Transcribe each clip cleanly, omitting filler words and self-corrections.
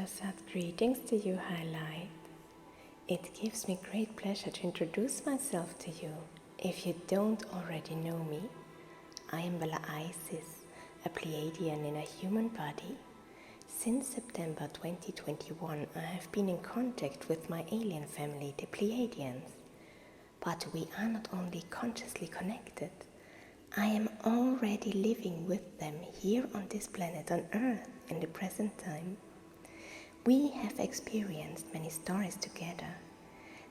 Ta Satt, greetings to you, Highlight. It gives me great pleasure to introduce myself to you. If you don't already know me, I am Bella Isis, a Pleiadian in a human body. Since September 2021, I have been in contact with my alien family, the Pleiadians. But we are not only consciously connected, I am already living with them here on this planet on Earth in the present time. We have experienced many stories together,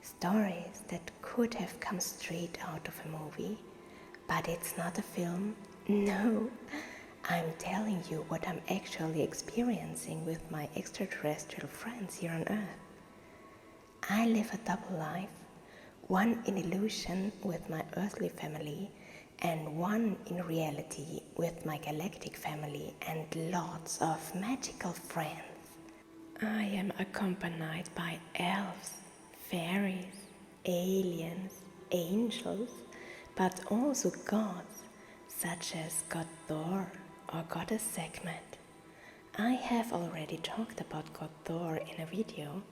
stories that could have come straight out of a movie, but it's not a film. No, I'm telling you what I'm actually experiencing with my extraterrestrial friends here on Earth. I live a double life, one in illusion with my earthly family, and one in reality with my galactic family and lots of magical friends. I am accompanied by elves, fairies, aliens, angels, but also gods such as God Thor or Goddess Sekhmet. I have already talked about God Thor in a video.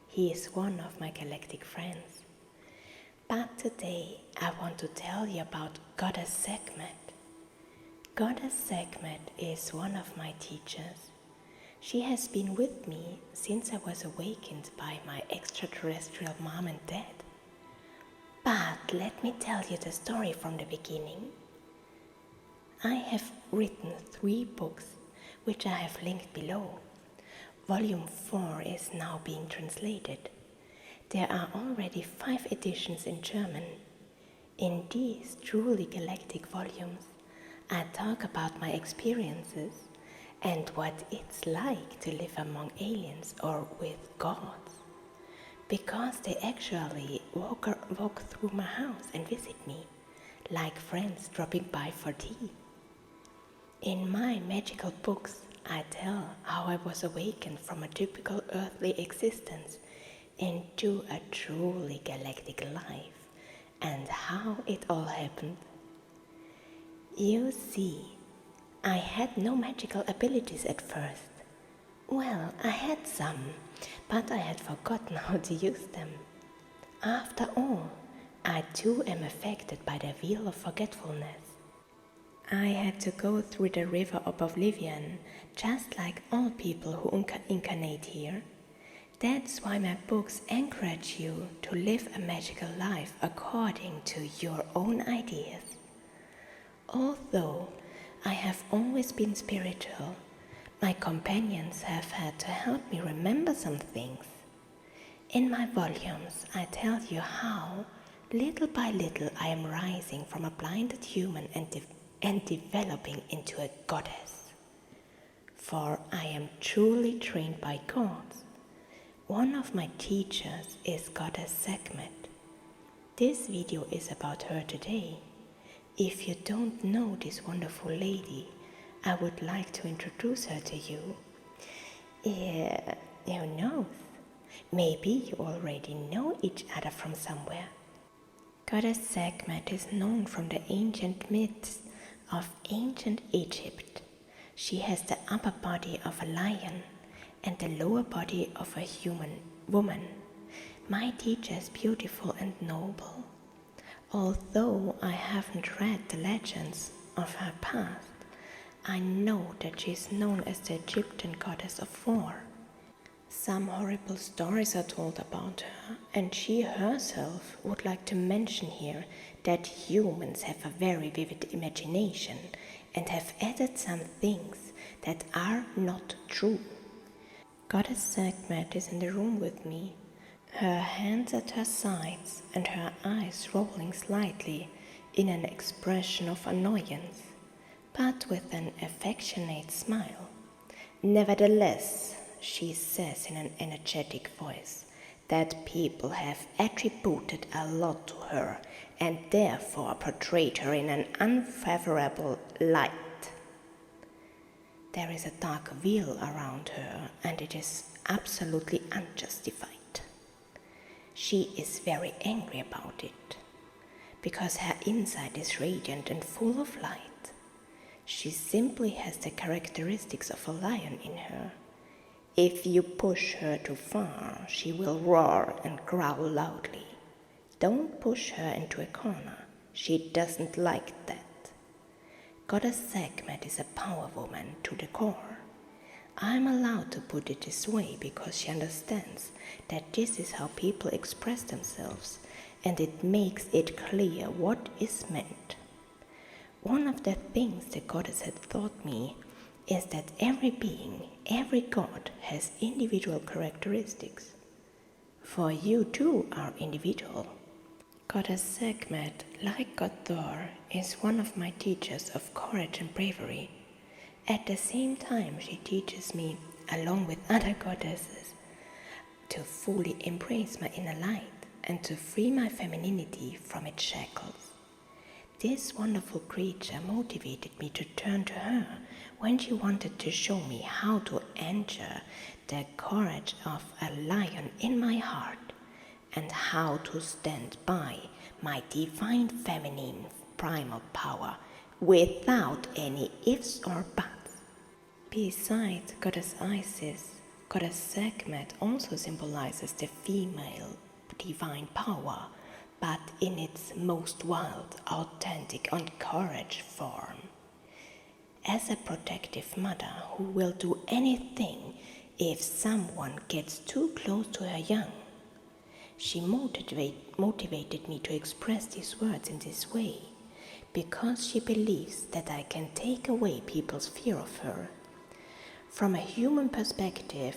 He is one of my galactic friends. But today I want to tell you about Goddess Sekhmet. Goddess Sekhmet is one of my teachers. She has been with me since I was awakened by my extraterrestrial mom and dad. But let me tell you the story from the beginning. I have written 3 books, which I have linked below. Volume 4 is now being translated. There are already 5 editions in German. In these truly galactic volumes, I talk about my experiences and what it's like to live among aliens or with gods, because they actually walk through my house and visit me, like friends dropping by for tea. In my magical books, I tell how I was awakened from a typical earthly existence into a truly galactic life, and how it all happened. You see, I had no magical abilities at first. Well, I had some, but I had forgotten how to use them. After all, I too am affected by the wheel of forgetfulness. I had to go through the river of oblivion, just like all people who incarnate here. That's why my books encourage you to live a magical life according to your own ideas. Although I have always been spiritual, my companions have had to help me remember some things. In my volumes, I tell you how, little by little, I am rising from a blinded human and developing into a goddess. For I am truly trained by gods. One of my teachers is Goddess Sekhmet. This video is about her today. If you don't know this wonderful lady, I would like to introduce her to you. Who knows? Maybe you already know each other from somewhere. Goddess Sekhmet is known from the ancient myths of ancient Egypt. She has the upper body of a lion and the lower body of a human woman. My teacher is beautiful and noble. Although I haven't read the legends of her past, I know that she is known as the Egyptian goddess of war. Some horrible stories are told about her, and she herself would like to mention here that humans have a very vivid imagination and have added some things that are not true. Goddess Sekhmet is in the room with me, her hands at her sides and her eyes rolling slightly in an expression of annoyance, but with an affectionate smile. Nevertheless, she says in an energetic voice that people have attributed a lot to her and therefore portrayed her in an unfavorable light. There is a dark veil around her, and it is absolutely unjustified. She is very angry about it, because her inside is radiant and full of light. She simply has the characteristics of a lion in her. If you push her too far, she will roar and growl loudly. Don't push her into a corner. She doesn't like that. Goddess Sekhmet is a power woman to the core. I'm allowed to put it this way because she understands that this is how people express themselves, and it makes it clear what is meant. One of the things the goddess had taught me is that every being, every god has individual characteristics. For you too are individual. Goddess Sekhmet, like God Thor, is one of my teachers of courage and bravery. At the same time, she teaches me, along with other goddesses, to fully embrace my inner light and to free my femininity from its shackles. This wonderful creature motivated me to turn to her when she wanted to show me how to enter the courage of a lion in my heart and how to stand by my divine feminine primal power without any ifs or buts. Besides Goddess Isis, Goddess Sekhmet also symbolizes the female divine power, but in its most wild, authentic, encouraged form. As a protective mother who will do anything if someone gets too close to her young, she motivated me to express these words in this way because she believes that I can take away people's fear of her. From a human perspective,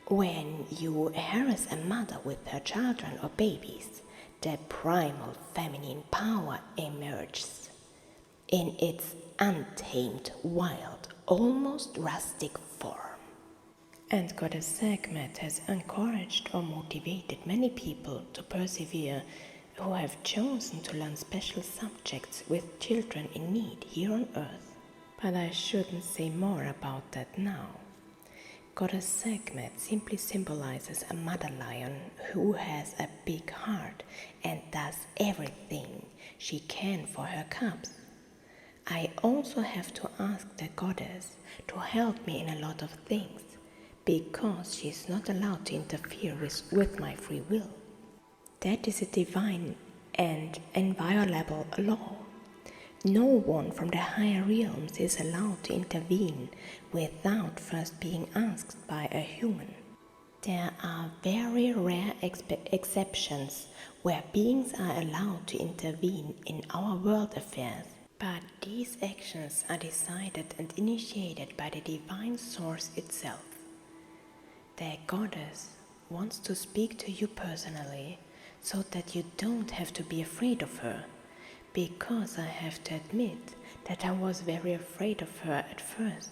when you harass a mother with her children or babies, the primal feminine power emerges in its untamed, wild, almost rustic form. And Goddess Sekhmet has encouraged or motivated many people to persevere who have chosen to learn special subjects with children in need here on earth. But I shouldn't say more about that now. Goddess Sekhmet simply symbolizes a mother lion who has a big heart and does everything she can for her cubs. I also have to ask the goddess to help me in a lot of things because she is not allowed to interfere with my free will. That is a divine and inviolable law. No one from the higher realms is allowed to intervene without first being asked by a human. There are very rare exceptions where beings are allowed to intervene in our world affairs, but these actions are decided and initiated by the divine source itself. The goddess wants to speak to you personally so that you don't have to be afraid of her. Because I have to admit that I was very afraid of her at first.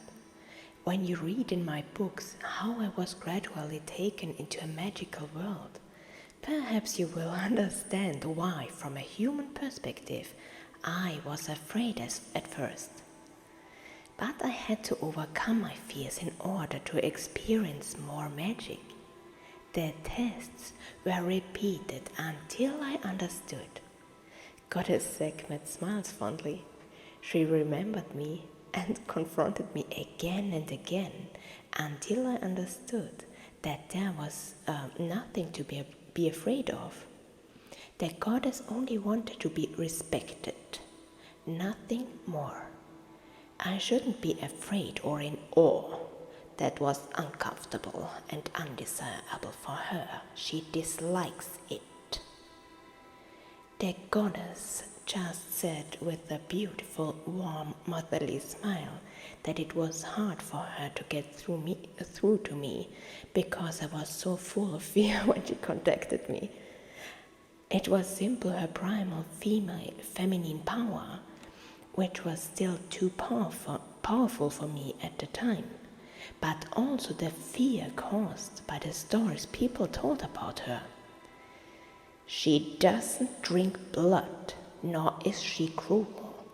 When you read in my books how I was gradually taken into a magical world, perhaps you will understand why, from a human perspective, I was afraid at first. But I had to overcome my fears in order to experience more magic. The tests were repeated until I understood. Goddess Sekhmet smiles fondly. She remembered me and confronted me again and again until I understood that there was nothing to be afraid of. The goddess only wanted to be respected, nothing more. I shouldn't be afraid or in awe. That was uncomfortable and undesirable for her. She dislikes it. The goddess just said with a beautiful, warm, motherly smile that it was hard for her to get through to me because I was so full of fear when she contacted me. It was simply her primal feminine power, which was still too powerful for me at the time, but also the fear caused by the stories people told about her. She doesn't drink blood, nor is she cruel.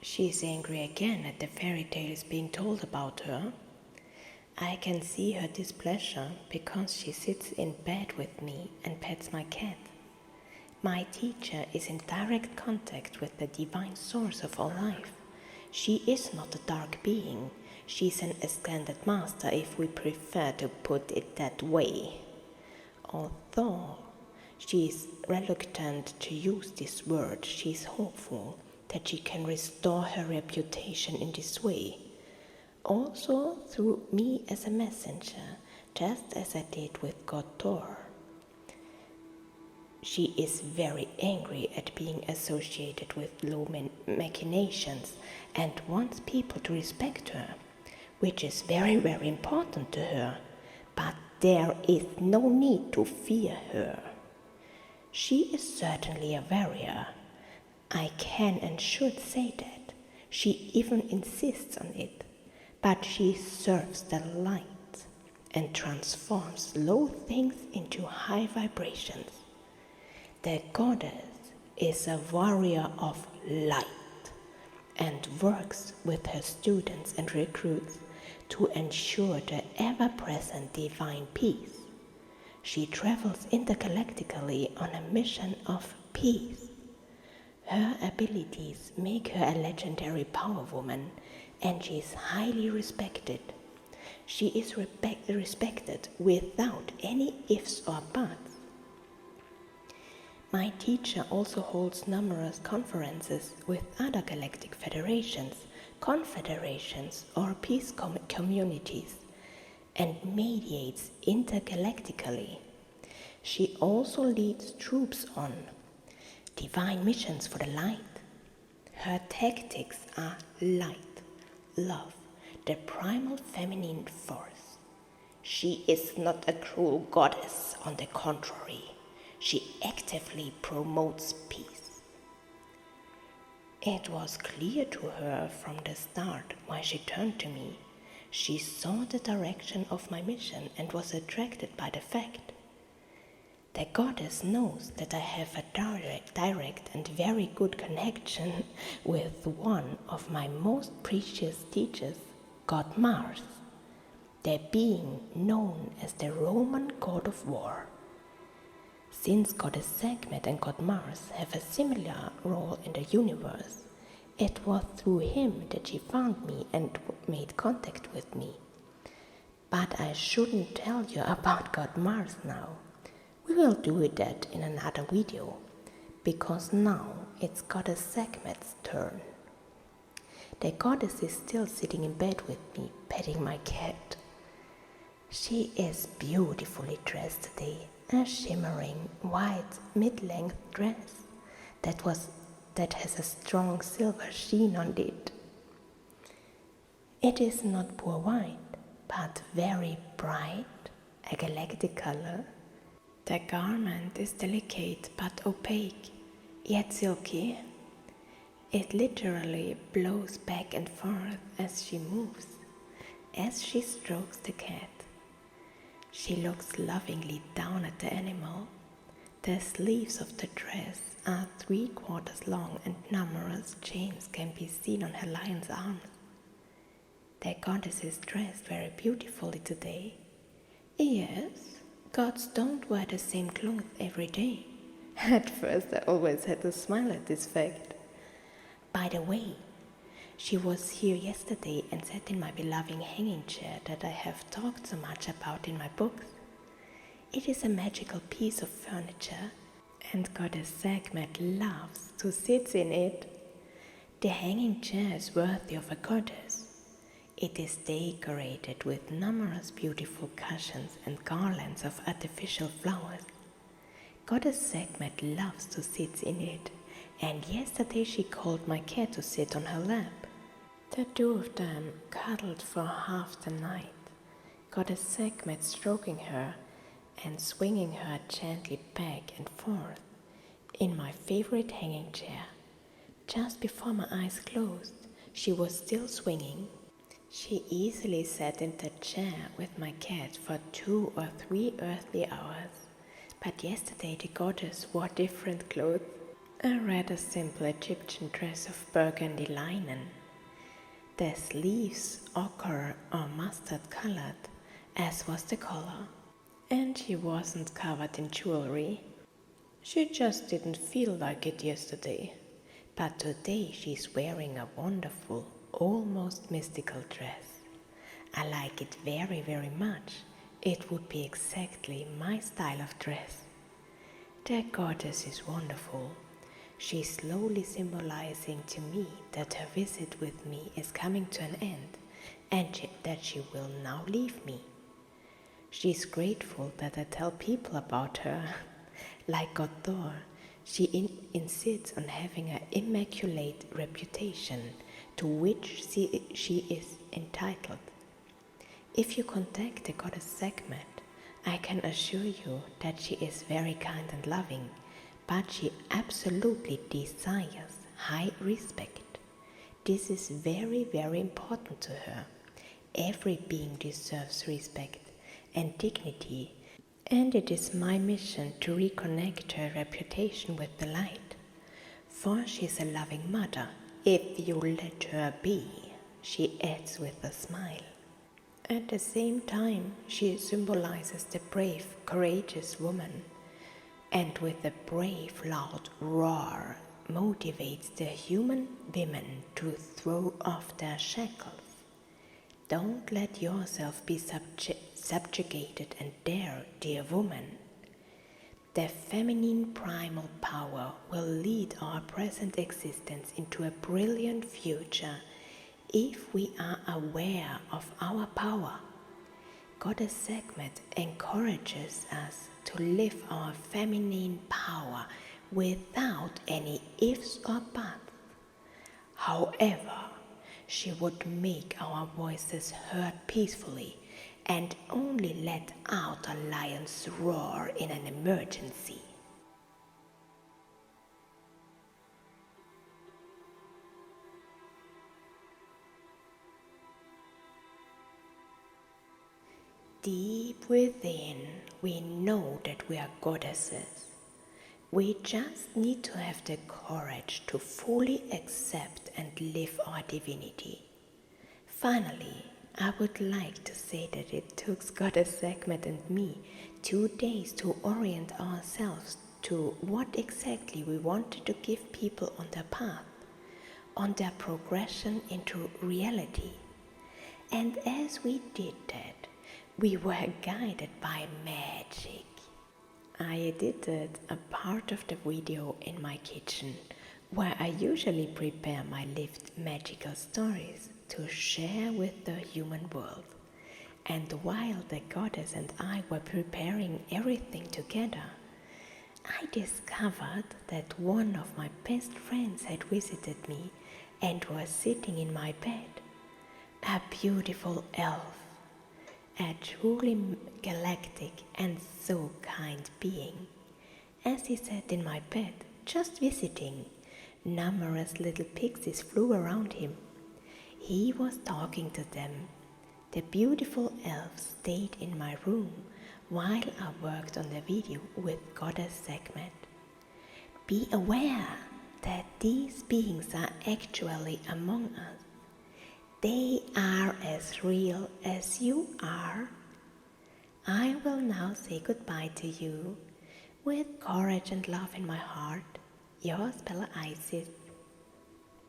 She's angry again at the fairy tales being told about her. I can see her displeasure because she sits in bed with me and pets my cat. My teacher is in direct contact with the divine source of all life. She is not a dark being. She's an extended master if we prefer to put it that way. Although she is reluctant to use this word, she is hopeful that she can restore her reputation in this way. Also through me as a messenger, just as I did with God Thor. She is very angry at being associated with low machinations and wants people to respect her, which is very, very important to her, but there is no need to fear her. She is certainly a warrior. I can and should say that. She even insists on it, but she serves the light and transforms low things into high vibrations. The goddess is a warrior of light and works with her students and recruits to ensure the ever-present divine peace. She travels intergalactically on a mission of peace. Her abilities make her a legendary power woman, and she is highly respected. She is respected without any ifs or buts. My teacher also holds numerous conferences with other galactic federations, confederations, or peace communities, and mediates intergalactically. She also leads troops on divine missions for the light. Her tactics are light, love, the primal feminine force. She is not a cruel goddess, on the contrary. She actively promotes peace. It was clear to her from the start why she turned to me. She saw the direction of my mission and was attracted by the fact. The goddess knows that I have a direct and very good connection with one of my most precious teachers, God Mars, the being known as the Roman god of war. Since Goddess Sekhmet and God Mars have a similar role in the universe, it was through him that she found me and made contact with me. But I shouldn't tell you about God Mars now. We will do that in another video, because now it's Goddess Sekhmet's turn. The goddess is still sitting in bed with me, petting my cat. She is beautifully dressed today, a shimmering white mid-length dress that has a strong silver sheen on it. It is not pure white, but very bright, a galactic color. The garment is delicate but opaque, yet silky. It literally blows back and forth as she moves, as she strokes the cat. She looks lovingly down at the animal. The sleeves of the dress are 3/4 long and numerous chains can be seen on her lion's arms. The goddess is dressed very beautifully today. Yes, gods don't wear the same clothes every day. At first I always had to smile at this fact. By the way, she was here yesterday and sat in my beloved hanging chair that I have talked so much about in my books. It is a magical piece of furniture, and Goddess Sekhmet loves to sit in it. The hanging chair is worthy of a goddess. It is decorated with numerous beautiful cushions and garlands of artificial flowers. Goddess Sekhmet loves to sit in it, and yesterday she called my cat to sit on her lap. The two of them cuddled for half the night, Goddess Sekhmet stroking her and swinging her gently back and forth in my favorite hanging chair. Just before my eyes closed, she was still swinging. She easily sat in the chair with my cat for 2 or 3 earthly hours. But yesterday the goddess wore different clothes, a rather simple Egyptian dress of burgundy linen. The sleeves ochre or mustard colored, as was the collar, and she wasn't covered in jewelry. She just didn't feel like it yesterday, but today she's wearing a wonderful, almost mystical dress. I like it very, very much. It would be exactly my style of dress. The goddess is wonderful. She's slowly symbolizing to me that her visit with me is coming to an end and that she will now leave me. She's grateful that I tell people about her. Like God Thor, she insists on having an immaculate reputation to which she is entitled. If you contact the Goddess Sekhmet, I can assure you that she is very kind and loving, but she absolutely desires high respect. This is very, very important to her. Every being deserves respect and dignity, and it is my mission to reconnect her reputation with the light. For she is a loving mother, if you let her be, she adds with a smile. At the same time, she symbolizes the brave, courageous woman, and with a brave, loud roar motivates the human women to throw off their shackles. Don't let yourself be subjugated and dare, dear woman. The feminine primal power will lead our present existence into a brilliant future if we are aware of our power. Goddess Sekhmet encourages us to live our feminine power without any ifs or buts. However, she would make our voices heard peacefully and only let out a lion's roar in an emergency. Deep within, we know that we are goddesses. We just need to have the courage to fully accept and live our divinity. Finally, I would like to say that it took Goddess Sekhmet and me 2 days to orient ourselves to what exactly we wanted to give people on their path, on their progression into reality. And as we did that, we were guided by magic. I edited a part of the video in my kitchen, where I usually prepare my lived magical stories to share with the human world. And while the goddess and I were preparing everything together, I discovered that one of my best friends had visited me and was sitting in my bed. A beautiful elf, a truly galactic and so kind being. As he sat in my bed, just visiting, numerous little pixies flew around him. He was talking to them. The beautiful elf stayed in my room while I worked on the video with Goddess Sekhmet. Be aware that these beings are actually among us. They are as real as you are. I will now say goodbye to you with courage and love in my heart. Yours, Bella Isis.